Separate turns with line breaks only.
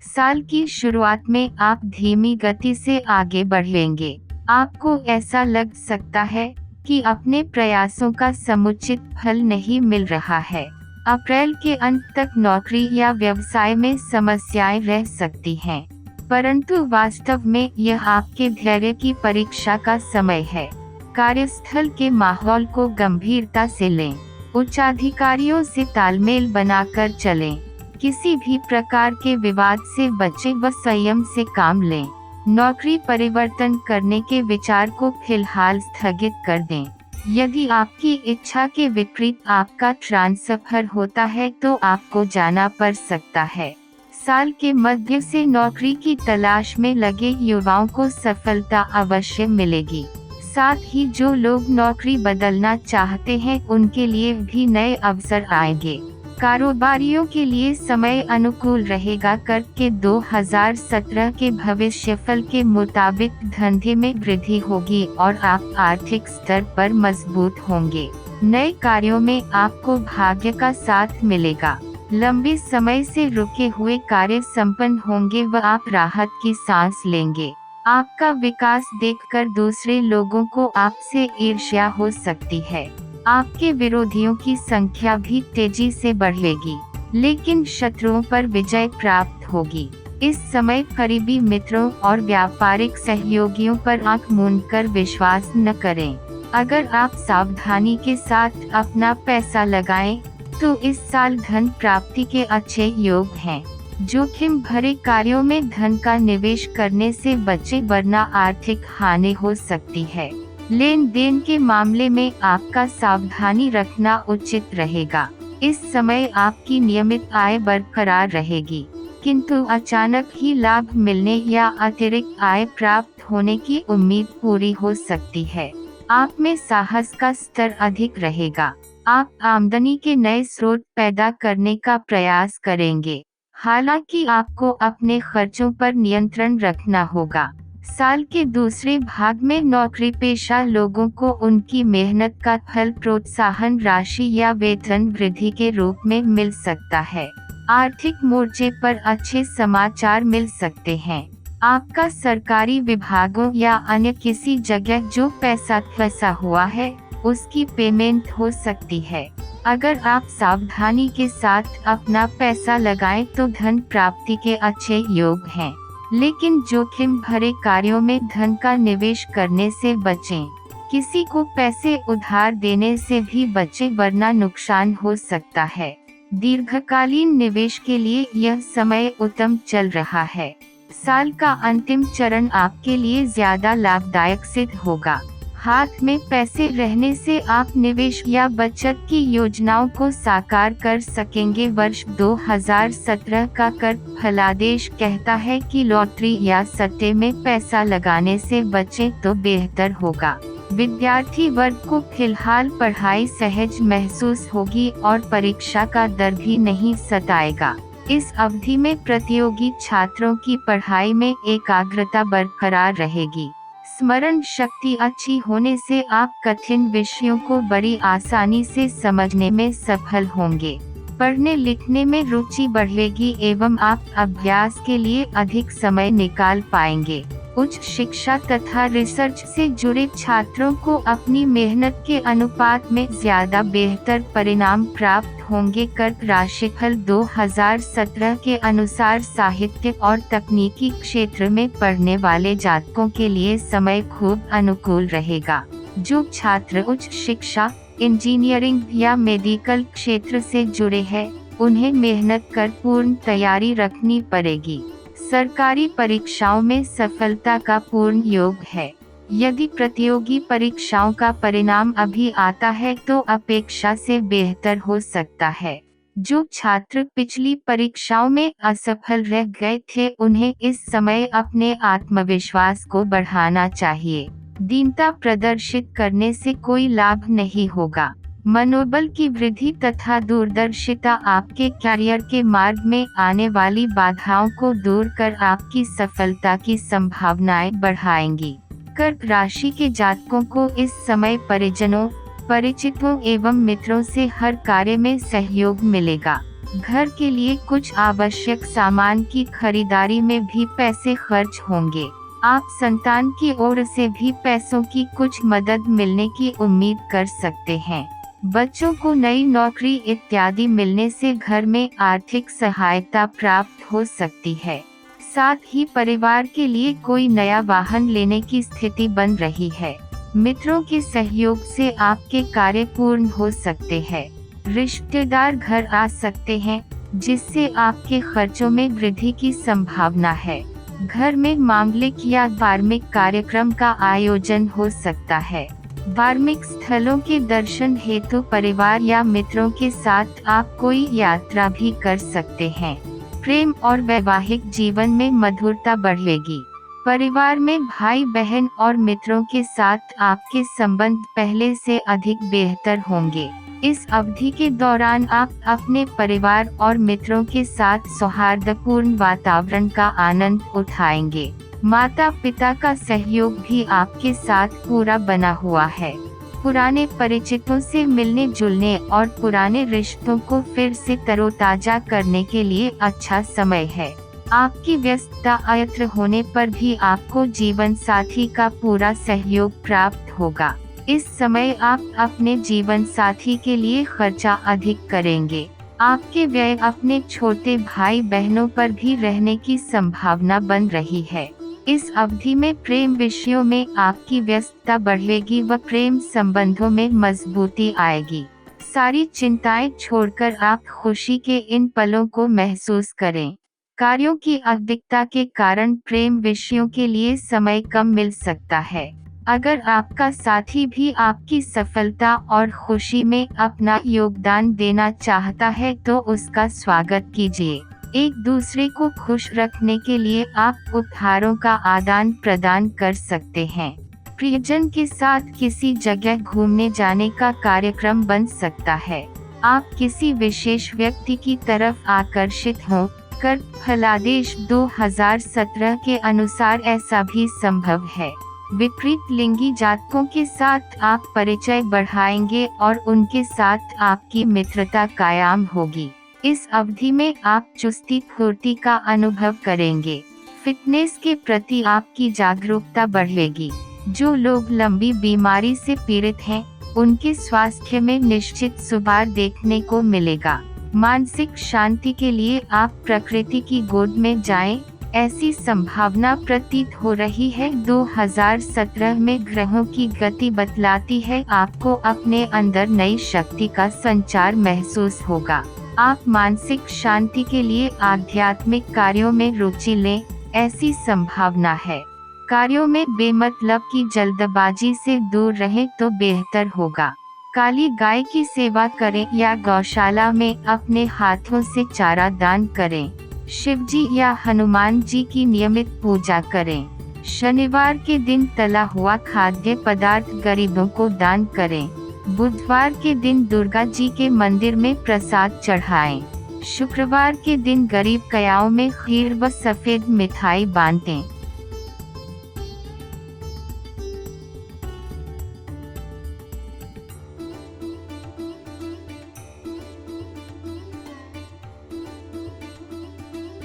साल की शुरुआत में आप धीमी गति से आगे बढ़ेंगे। आपको ऐसा लग सकता है कि अपने प्रयासों का समुचित फल नहीं मिल रहा है। अप्रैल के अंत तक नौकरी या व्यवसाय में समस्याएं रह सकती हैं, परंतु वास्तव में यह आपके धैर्य की परीक्षा का समय है। कार्यस्थल के माहौल को गंभीरता से लें। उच्चाधिकारियों से तालमेल बनाकर चलें। किसी भी प्रकार के विवाद से बचें व संयम से काम लें। नौकरी परिवर्तन करने के विचार को फिलहाल स्थगित कर दें। यदि आपकी इच्छा के विपरीत आपका ट्रांसफर होता है तो आपको जाना पड़ सकता है। साल के मध्य से नौकरी की तलाश में लगे युवाओं को सफलता अवश्य मिलेगी। साथ ही जो लोग नौकरी बदलना चाहते हैं उनके लिए भी नए अवसर आएंगे। कारोबारियों के लिए समय अनुकूल रहेगा। कर के 2017 के भविष्यफल के मुताबिक धंधे में वृद्धि होगी और आप आर्थिक स्तर पर मजबूत होंगे। नए कार्यों में आपको भाग्य का साथ मिलेगा। लंबे समय से रुके हुए कार्य संपन्न होंगे व आप राहत की सांस लेंगे। आपका विकास देखकर दूसरे लोगों को आपसे ईर्ष्या हो सकती है। आपके विरोधियों की संख्या भी तेजी से बढ़ेगी, लेकिन शत्रुओं पर विजय प्राप्त होगी। इस समय करीबी मित्रों और व्यापारिक सहयोगियों पर आंख मूंदकर विश्वास न करें। अगर आप सावधानी के साथ अपना पैसा लगाएं, तो इस साल धन प्राप्ति के अच्छे योग हैं। जोखिम भरे कार्यों में धन का निवेश करने से बचें, वरना आर्थिक हानि हो सकती है। लेन देन के मामले में आपका सावधानी रखना उचित रहेगा। इस समय आपकी नियमित आय बरकरार रहेगी, किंतु अचानक ही लाभ मिलने या अतिरिक्त आय प्राप्त होने की उम्मीद पूरी हो सकती है। आप में साहस का स्तर अधिक रहेगा। आप आमदनी के नए स्रोत पैदा करने का प्रयास करेंगे। हालांकि आपको अपने खर्चों पर नियंत्रण रखना होगा। साल के दूसरे भाग में नौकरी पेशा लोगों को उनकी मेहनत का फल प्रोत्साहन राशि या वेतन वृद्धि के रूप में मिल सकता है। आर्थिक मोर्चे पर अच्छे समाचार मिल सकते हैं। आपका सरकारी विभागों या अन्य किसी जगह जो पैसा फंसा हुआ है, उसकी पेमेंट हो सकती है। अगर आप सावधानी के साथ अपना पैसा लगाएं तो धन प्राप्ति के अच्छे योग हैं, लेकिन जोखिम भरे कार्यों में धन का निवेश करने से बचें। किसी को पैसे उधार देने से भी बचें, वरना नुकसान हो सकता है। दीर्घकालीन निवेश के लिए यह समय उत्तम चल रहा है। साल का अंतिम चरण आपके लिए ज्यादा लाभदायक सिद्ध होगा। हाथ में पैसे रहने से आप निवेश या बचत की योजनाओं को साकार कर सकेंगे। वर्ष 2017 का कर फलादेश कहता है कि लॉटरी या सट्टे में पैसा लगाने से बचें तो बेहतर होगा। विद्यार्थी वर्ग को फिलहाल पढ़ाई सहज महसूस होगी और परीक्षा का डर भी नहीं सताएगा। इस अवधि में प्रतियोगी छात्रों की पढ़ाई में एकाग्रता बरकरार रहेगी। स्मरण शक्ति अच्छी होने से आप कठिन विषयों को बड़ी आसानी से समझने में सफल होंगे। पढ़ने लिखने में रुचि बढ़ेगी एवं आप अभ्यास के लिए अधिक समय निकाल पाएंगे। उच्च शिक्षा तथा रिसर्च से जुड़े छात्रों को अपनी मेहनत के अनुपात में ज्यादा बेहतर परिणाम प्राप्त होंगे। कर्क राशिफल 2017 के अनुसार साहित्य और तकनीकी क्षेत्र में पढ़ने वाले जातकों के लिए समय खूब अनुकूल रहेगा। जो छात्र उच्च शिक्षा, इंजीनियरिंग या मेडिकल क्षेत्र से जुड़े हैं, उन्हें मेहनत कर पूर्ण तैयारी रखनी पड़ेगी। सरकारी परीक्षाओं में सफलता का पूर्ण योग है। यदि प्रतियोगी परीक्षाओं का परिणाम अभी आता है तो अपेक्षा से बेहतर हो सकता है। जो छात्र पिछली परीक्षाओं में असफल रह गए थे, उन्हें इस समय अपने आत्मविश्वास को बढ़ाना चाहिए। दीनता प्रदर्शित करने से कोई लाभ नहीं होगा। मनोबल की वृद्धि तथा दूरदर्शिता आपके कैरियर के मार्ग में आने वाली बाधाओं को दूर कर आपकी सफलता की संभावनाएं बढ़ाएंगी। कर्क राशि के जातकों को इस समय परिजनों, परिचितों एवं मित्रों से हर कार्य में सहयोग मिलेगा। घर के लिए कुछ आवश्यक सामान की खरीदारी में भी पैसे खर्च होंगे। आप संतान की ओर से भी पैसों की कुछ मदद मिलने की उम्मीद कर सकते हैं। बच्चों को नई नौकरी इत्यादि मिलने से घर में आर्थिक सहायता प्राप्त हो सकती है। साथ ही परिवार के लिए कोई नया वाहन लेने की स्थिति बन रही है। मित्रों के सहयोग से आपके कार्य पूर्ण हो सकते हैं। रिश्तेदार घर आ सकते हैं, जिससे आपके खर्चों में वृद्धि की संभावना है। घर में मांगलिक या धार्मिक कार्यक्रम का आयोजन हो सकता है। धार्मिक स्थलों के दर्शन हेतु परिवार या मित्रों के साथ आप कोई यात्रा भी कर सकते हैं। प्रेम और वैवाहिक जीवन में मधुरता बढ़ेगी। परिवार में भाई बहन और मित्रों के साथ आपके संबंध पहले से अधिक बेहतर होंगे। इस अवधि के दौरान आप अपने परिवार और मित्रों के साथ सौहार्दपूर्ण वातावरण का आनंद उठाएंगे। माता पिता का सहयोग भी आपके साथ पूरा बना हुआ है। पुराने परिचितों से मिलने जुलने और पुराने रिश्तों को फिर से तरोताजा करने के लिए अच्छा समय है। आपकी व्यस्तता अयत्र होने पर भी आपको जीवन साथी का पूरा सहयोग प्राप्त होगा। इस समय आप अपने जीवन साथी के लिए खर्चा अधिक करेंगे। आपके व्यय अपने छोटे भाई बहनों पर भी रहने की संभावना बन रही है। इस अवधि में प्रेम विषयों में आपकी व्यस्तता बढ़ेगी व प्रेम संबंधों में मजबूती आएगी। सारी चिंताएं छोड़कर आप खुशी के इन पलों को महसूस करें। कार्यों की अधिकता के कारण प्रेम विषयों के लिए समय कम मिल सकता है। अगर आपका साथी भी आपकी सफलता और खुशी में अपना योगदान देना चाहता है तो उसका स्वागत कीजिए। एक दूसरे को खुश रखने के लिए आप उपहारों का आदान प्रदान कर सकते हैं। प्रियजन के साथ किसी जगह घूमने जाने का कार्यक्रम बन सकता है। आप किसी विशेष व्यक्ति की तरफ आकर्षित हों कर फलादेश 2017 के अनुसार ऐसा भी संभव है। विपरीत लिंगी जातकों के साथ आप परिचय बढ़ाएंगे और उनके साथ आपकी मित्रता कायम होगी। इस अवधि में आप चुस्ती फुर्ती का अनुभव करेंगे। फिटनेस के प्रति आपकी जागरूकता बढ़ेगी। जो लोग लंबी बीमारी से पीड़ित हैं, उनके स्वास्थ्य में निश्चित सुधार देखने को मिलेगा। मानसिक शांति के लिए आप प्रकृति की गोद में जाएं, ऐसी संभावना प्रतीत हो रही है। 2017 में ग्रहों की गति बतलाती है आपको अपने अंदर नई शक्ति का संचार महसूस होगा। आप मानसिक शांति के लिए आध्यात्मिक कार्यों में रुचि लें, ऐसी संभावना है। कार्यों में बेमतलब की जल्दबाजी से दूर रहें तो बेहतर होगा। काली गाय की सेवा करें या गौशाला में अपने हाथों से चारा दान करें। शिवजी या हनुमान जी की नियमित पूजा करें। शनिवार के दिन तला हुआ खाद्य पदार्थ गरीबों को दान करें। बुधवार के दिन दुर्गा जी के मंदिर में प्रसाद चढ़ाएं। शुक्रवार के दिन गरीब कयाओं में खीर व सफेद मिठाई बांटें।